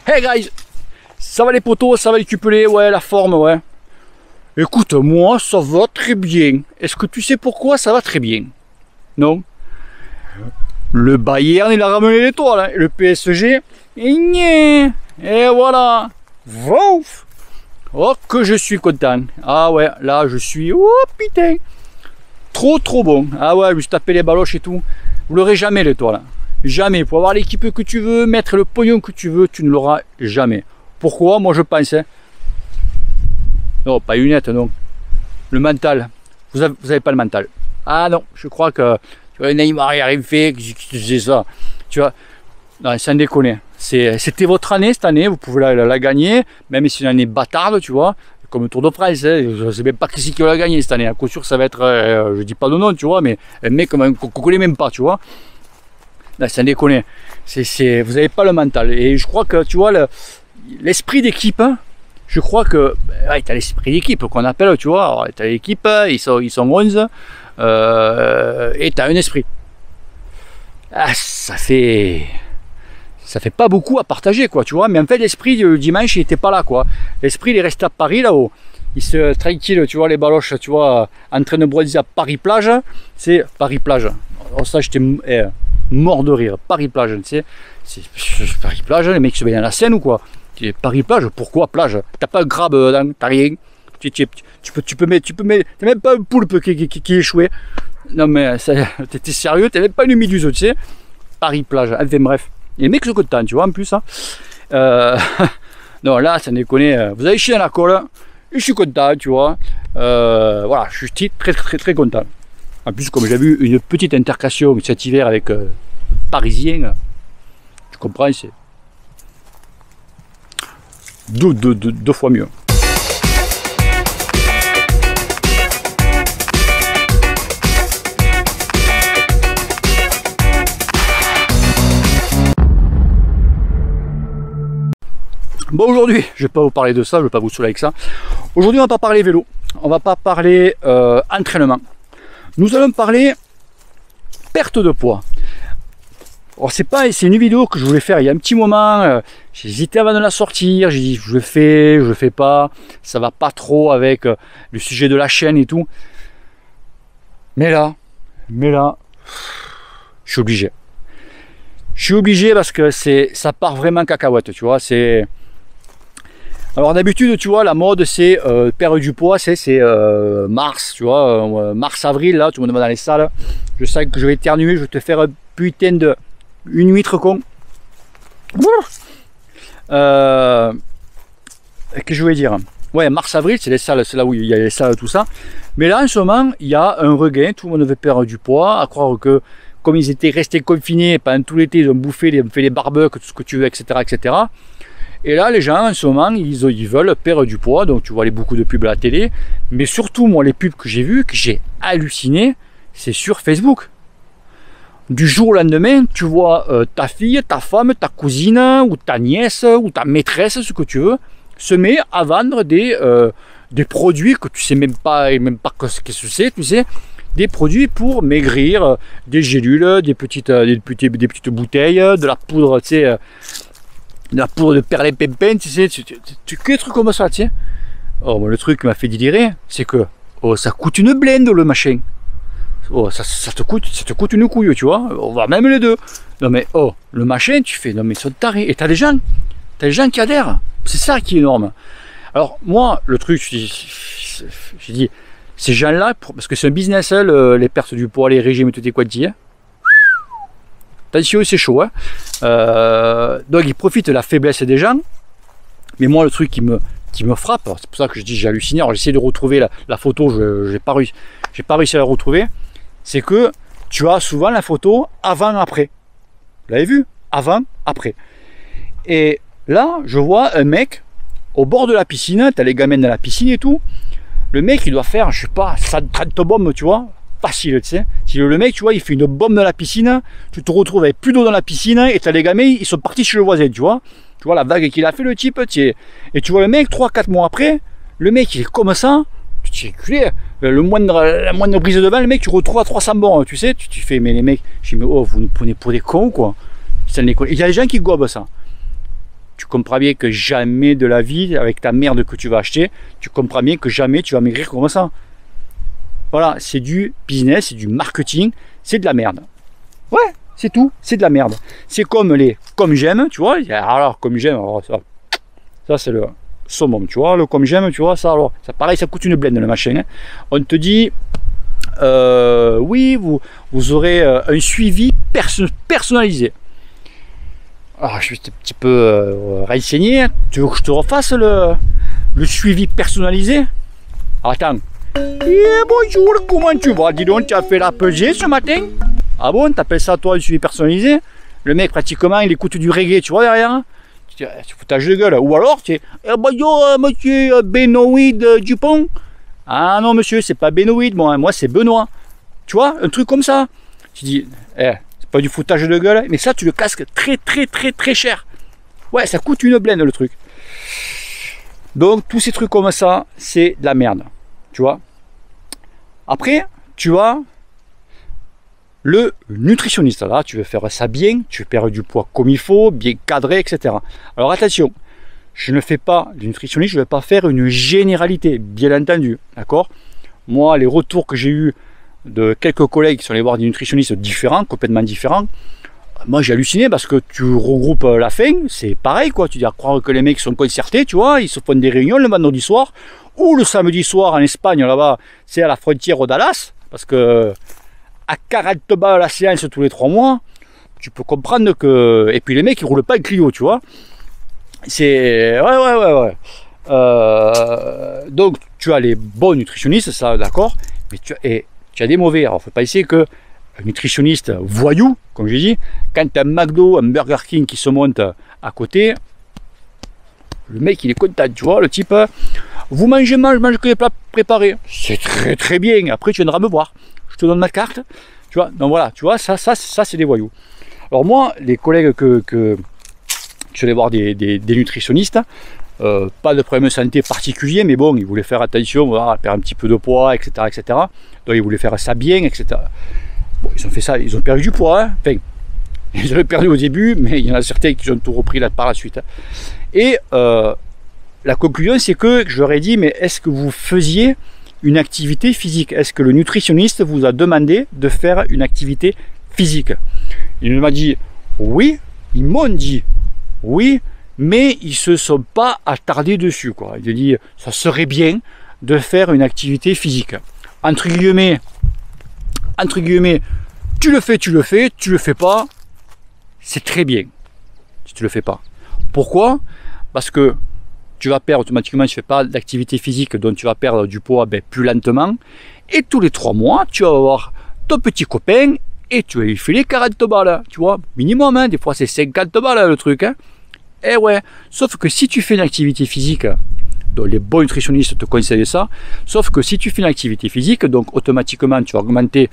Hey guys, ça va les potos, ça va les cupelés, ouais, la forme, ouais. Écoute, moi, ça va très bien. Est-ce que tu sais pourquoi ça va très bien? Non? Le Bayern, il a ramené l'étoile, hein. Le PSG, et voilà. Vouf. Oh, que je suis content. Ah ouais, là, je suis... Oh, putain. Trop bon. Ah ouais, je me suis tapé les baloches et tout. Vous l'aurez jamais, l'étoile. Jamais. Pour avoir l'équipe que tu veux, mettre le pognon que tu veux, tu ne l'auras jamais. Pourquoi? Moi, je pense. Hein. Non, pas une nette, non. Le mental. Vous avez pas le mental. Ah non, je crois que... Tu vois, Neymar, il a rien fait, que je disais ça. Tu vois, non, sans déconner. C'était votre année, cette année, vous pouvez la gagner, même si c'est une année bâtarde, tu vois. Comme le Tour de France, hein. Je ne sais même pas qui va la gagner cette année. À coup sûr, ça va être, je dis pas de nom, tu vois, mais un mec qu'on ne connaît même pas, tu vois. Non, sans déconner. Vous n'avez pas le mental. Et je crois que, tu vois, l'esprit d'équipe, hein, je crois que, ouais, tu as l'esprit d'équipe qu'on appelle, tu vois. Tu as l'équipe, ils sont 11, et tu as un esprit. Ah, ça fait pas beaucoup à partager, quoi, tu vois. Mais en fait, l'esprit du dimanche, il n'était pas là, quoi. L'esprit, il est resté à Paris, là-haut. Il se tranquille, tu vois, les baloches, tu vois, en train de bronzer à Paris-Plage. C'est Paris-Plage. Alors ça, j'étais mort de rire. Paris-Plage, tu sais. C'est Paris-Plage, les mecs se baignent dans la Seine ou quoi? Paris-Plage, pourquoi plage? T'as pas un crabe dedans, t'as rien. Tu peux mettre, t'as même pas un poulpe qui est échoué. Non mais, t'es sérieux, t'as même pas une méduse, tu sais. Paris-Plage, enfin bref. Et les mecs sont contents, tu vois, en plus. Hein. Non, là, ça déconne. Vous avez chié dans la colle. Et je suis content, tu vois. Voilà, je suis très content. En plus, comme j'ai vu une petite intercation cet hiver avec Parisien, tu comprends, c'est deux fois mieux. Bon, aujourd'hui, je vais pas vous parler de ça, je vais pas vous saouler avec ça. Aujourd'hui, on va pas parler vélo, on va pas parler entraînement. Nous allons parler perte de poids. Alors c'est une vidéo que je voulais faire il y a un petit moment. J'ai hésité avant de la sortir, j'ai dit je le fais pas, ça va pas trop avec le sujet de la chaîne et tout. Mais là, je suis obligé. Je suis obligé parce que ça part vraiment cacahuète, tu vois. Alors d'habitude, tu vois, la mode c'est perdre du poids, c'est mars, tu vois, mars-avril, là, tout le monde va dans les salles. Je sais que je vais éternuer, je vais te faire un putain de... une huître con. Qu'est-ce que je voulais dire? Ouais, mars-avril, c'est les salles, c'est là où il y a les salles, tout ça. Mais là, en ce moment, il y a un regain, tout le monde veut perdre du poids, à croire que, comme ils étaient restés confinés pendant tout l'été, ils ont bouffé, ils ont fait les barbecues, tout ce que tu veux, etc., etc. Et là, les gens, en ce moment, ils veulent perdre du poids. Donc, tu vois beaucoup de pubs à la télé. Mais surtout, moi, les pubs que j'ai vues, que j'ai halluciné, c'est sur Facebook. Du jour au lendemain, tu vois ta fille, ta femme, ta cousine, ou ta nièce, ou ta maîtresse, ce que tu veux, se met à vendre des produits que tu sais même pas ce que c'est, tu sais. Des produits pour maigrir, des gélules, des petites bouteilles, de la poudre, tu sais... de la poudre de perlimpinpin, tu sais, que des trucs comme ça, tu sais. Oh, moi, le truc qui m'a fait délirer, c'est que ça coûte une blinde, le machin. Oh, ça te coûte une couille, tu vois. On va même les deux. Non mais le machin, tu fais, non mais ils sont tarés. Et t'as des gens qui adhèrent. C'est ça qui est énorme. Alors moi, le truc, j'ai dit, ces gens-là, parce que c'est un business, hein, les pertes du poids, les régimes, tout est quanti. Hein. Attention, c'est chaud. Hein. Donc ils profitent de la faiblesse des gens. Mais moi, le truc qui me frappe, c'est pour ça que je dis j'ai halluciné. Alors j'essaie de retrouver la photo, je n'ai pas réussi à la retrouver. C'est que tu as souvent la photo avant-après. Vous l'avez vu? Avant-après. Et là, je vois un mec au bord de la piscine. Tu as les gamins dans la piscine et tout. Le mec, il doit faire, je sais pas, 130 bombes, tu vois. Facile, tu sais. Si le mec, tu vois, il fait une bombe dans la piscine, tu te retrouves avec plus d'eau dans la piscine et tu as les gamins, ils sont partis chez le voisin, tu vois. Tu vois la vague qu'il a fait, le type, tu sais. Et tu vois le mec, 3-4 mois après, le mec, il est comme ça. Tu es culé. La moindre brise de vent, le mec, tu retrouves à 300 bons, tu sais. Tu fais, mais les mecs, je dis, mais oh, vous nous prenez pour des cons, quoi. Il y a des gens qui gobent ça. tu comprends bien que jamais de la vie, avec ta merde que tu vas acheter, tu comprends bien que jamais tu vas maigrir comme ça. Voilà, c'est du business, c'est du marketing, c'est de la merde. Ouais, c'est tout, c'est de la merde. C'est comme les comme j'aime, tu vois. Alors, comme j'aime, ça c'est le summum, tu vois. Le comme j'aime, tu vois, ça, alors, ça pareil, ça coûte une blende le machin. Hein. On te dit, oui, vous aurez un suivi personnalisé. Alors, je suis un petit peu renseigné. Tu veux que je te refasse le suivi personnalisé? Alors, attends. Bonjour, comment tu vas? Dis donc, tu as fait la pesée ce matin? Ah bon, t'appelles ça toi un suivi personnalisé? Le mec, pratiquement, il écoute du reggae, tu vois, derrière? Tu foutage de gueule. Ou alors, tu es, bonjour, monsieur Benoît Dupont. Ah non, monsieur, c'est pas Benoît, moi c'est Benoît. Tu vois, un truc comme ça. Tu dis, c'est pas du foutage de gueule, mais ça, tu le casques très cher. Ouais, ça coûte une blende, le truc. Donc, tous ces trucs comme ça, c'est de la merde. Tu vois. Après, tu as le nutritionniste. Là, tu veux faire ça bien, tu veux perdre du poids comme il faut, bien cadré, etc. Alors attention, je ne fais pas de nutritionniste, je ne vais pas faire une généralité, bien entendu. D'accord? Moi, les retours que j'ai eu de quelques collègues qui sont allés voir des nutritionnistes différents, complètement différents, moi j'ai halluciné parce que tu regroupes la faim, c'est pareil quoi. Tu dis à croire que les mecs sont concertés, tu vois, ils se font des réunions le vendredi soir ou le samedi soir en Espagne, là-bas, c'est à la frontière au Dallas, parce que à 40 balles la séance tous les 3 mois, tu peux comprendre que. Et puis les mecs ils roulent pas le Clio, tu vois. C'est. Ouais. Donc tu as les bons nutritionnistes, ça d'accord, mais tu as des mauvais. Alors faut pas essayer que un nutritionniste voyou, comme je dis, quand tu as un McDo, un Burger King qui se monte à côté, le mec il est content, tu vois, le type, vous mangez mal, je mange que les plats préparés. C'est très bien, après tu viendras me voir, je te donne ma carte, tu vois, donc voilà, tu vois, ça c'est des voyous. Alors moi, les collègues que je suis allé voir des nutritionnistes, pas de problème de santé particulier, mais bon, ils voulaient faire attention, voilà, perdre un petit peu de poids, etc., etc. Donc ils voulaient faire ça bien, etc. Bon, ils ont fait ça, ils ont perdu du poids, hein. Enfin, ils avaient perdu au début, mais il y en a certains qui ont tout repris là par la suite. Et la conclusion, c'est que je leur ai dit, mais est-ce que vous faisiez une activité physique? Est-ce que le nutritionniste vous a demandé de faire une activité physique? Il m'a dit, oui, ils m'ont dit, oui, mais ils ne se sont pas attardés dessus, quoi. Il a dit, ça serait bien de faire une activité physique. Entre guillemets, tu le fais, tu le fais pas, c'est très bien si tu le fais pas. Pourquoi? Parce que tu vas perdre automatiquement, tu ne fais pas d'activité physique, donc tu vas perdre du poids plus lentement. Et tous les 3 mois, tu vas avoir ton petit copain et tu vas lui filer 40 balles, tu vois, minimum, hein, des fois c'est 50 balles le truc. Hein. Et ouais, sauf que si tu fais une activité physique, donc les bons nutritionnistes te conseillent ça, sauf que si tu fais une activité physique, donc automatiquement tu vas augmenter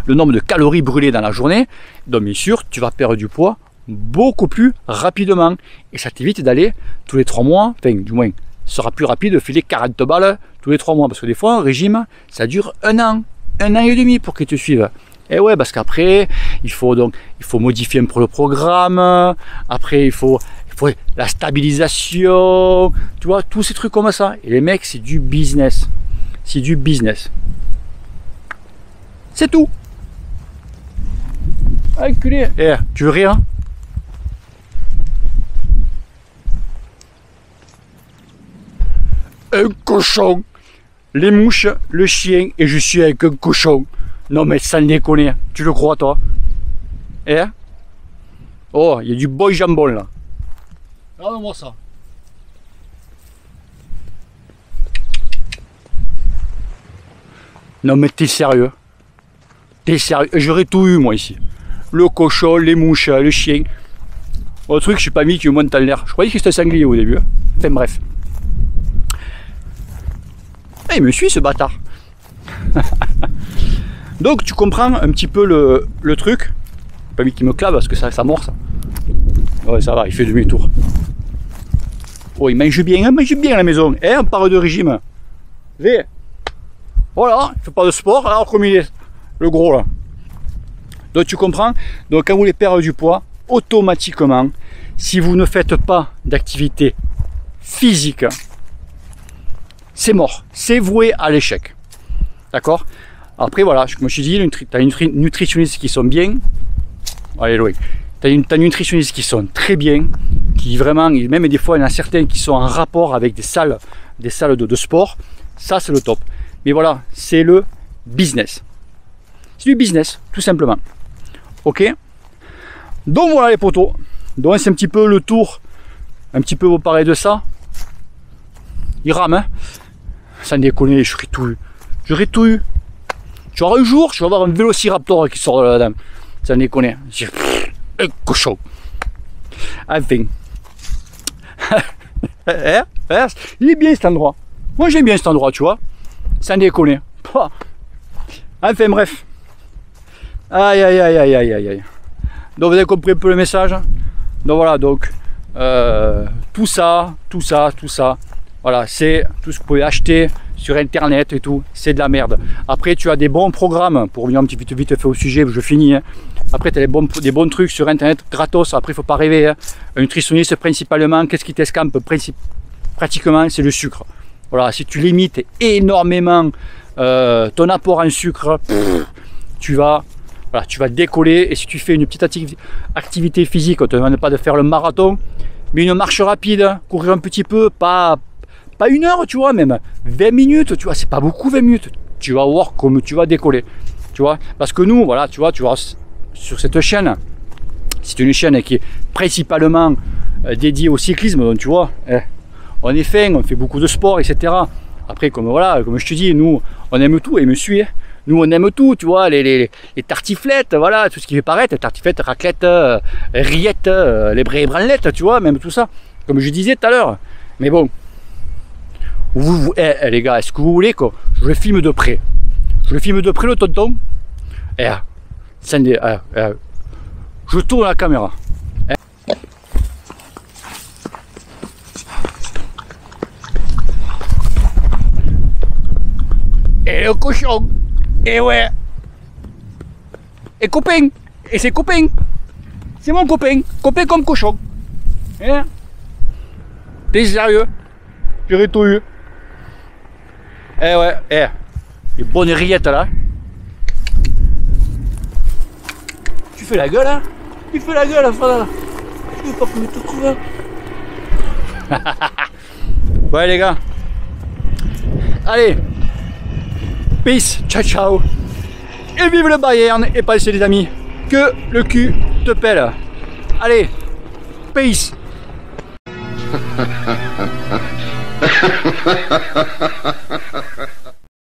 le nombre de calories brûlées dans la journée, donc bien sûr tu vas perdre du poids beaucoup plus rapidement et ça t'évite d'aller tous les 3 mois, enfin du moins ce sera plus rapide de filer 40 balles tous les 3 mois parce que des fois un régime ça dure 1 an et demi pour qu'ils te suivent. Et ouais, parce qu'après il faut modifier un peu le programme, après il faut la stabilisation, tu vois, tous ces trucs comme ça. Et les mecs, c'est du business, c'est tout. Enculé. Tu veux rire? Un cochon, les mouches, le chien, et je suis avec un cochon. Non mais sans déconner, tu le crois toi? Oh, il y a du bon jambon là. Regarde-moi ça. Non mais t'es sérieux? J'aurais tout eu moi ici. Le cochon, les mouches, le chien. Au truc, je suis pas mis qui me monte en l'air. Je croyais que c'était un sanglier au début. Enfin bref. Ah, il me suit ce bâtard. Donc tu comprends un petit peu le truc. Pas mis qu'il me clave parce que ça morce. Ouais ça va, il fait demi-tour. Oh il mange bien à la maison. On parle de régime. Voilà, il fait pas de sport, alors comme il est le gros là. Donc tu comprends. Donc quand vous voulez perdre du poids, automatiquement, si vous ne faites pas d'activité physique, c'est mort, c'est voué à l'échec. D'accord? Après voilà, comme je te dis, tu as une nutritionnistes qui sont bien. Allez loin. Tu as nutritionnistes qui sont très bien, qui vraiment, même des fois il y en a certains qui sont en rapport avec des salles de sport. Ça c'est le top. Mais voilà, c'est le business. C'est du business, tout simplement. Ok? Donc voilà les potos. Donc c'est un petit peu le tour, un petit peu vous parler de ça. Il rame, hein? Sans déconner, je ritouille. Je ritouille. Tu vois, un jour, je vais avoir un vélociraptor qui sort de là-dedans. Sans déconner. Un cochon. Enfin. Il est bien cet endroit. Moi j'aime bien cet endroit, tu vois. Sans déconner. Enfin bref. Aïe aïe aïe aïe aïe aïe. Donc vous avez compris un peu le message. Donc voilà, donc tout ça. Voilà, c'est tout ce que vous pouvez acheter sur internet et tout, c'est de la merde. Après tu as des bons programmes, pour venir un petit peu vite fait au sujet, je finis. Hein. Après tu as des bons trucs sur internet gratos, après il faut pas rêver. Hein. Un nutritionniste principalement, qu'est-ce qui t'escampe pratiquement, c'est le sucre. Voilà, si tu limites énormément ton apport en sucre, tu vas décoller. Et si tu fais une petite activité physique, on ne te demande pas de faire le marathon, mais une marche rapide, courir un petit peu, pas 1 heure, tu vois, même 20 minutes, tu vois, c'est pas beaucoup 20 minutes. Tu vas voir comme tu vas décoller, tu vois. Parce que nous, voilà, tu vois, sur cette chaîne, c'est une chaîne qui est principalement dédiée au cyclisme, donc tu vois, on est fin, on fait beaucoup de sport, etc. Après, comme je te dis, nous, on aime tout, et me suis, nous, on aime tout, tu vois, les tartiflettes, voilà, tout ce qui fait paraître, tartiflettes, raclettes, rillettes, les branlettes, tu vois, même tout ça, comme je disais tout à l'heure. Mais bon, les gars, est-ce que vous voulez que je le filme de près? Je le filme de près, le tonton. Je tourne la caméra. Et le cochon. Et ouais. Et copain. Et c'est copain. C'est mon copain. Copain comme cochon. Hein? T'es sérieux? Tu ritouilles. Eh ouais, les bonnes rillettes là. Tu fais la gueule, hein? Tu fais la gueule, frère. Tu veux pas que tu trouves. Ouais, les gars. Allez. Peace, ciao, ciao. Et vive le Bayern. Et passez, les amis, que le cul te pèle. Allez. Peace.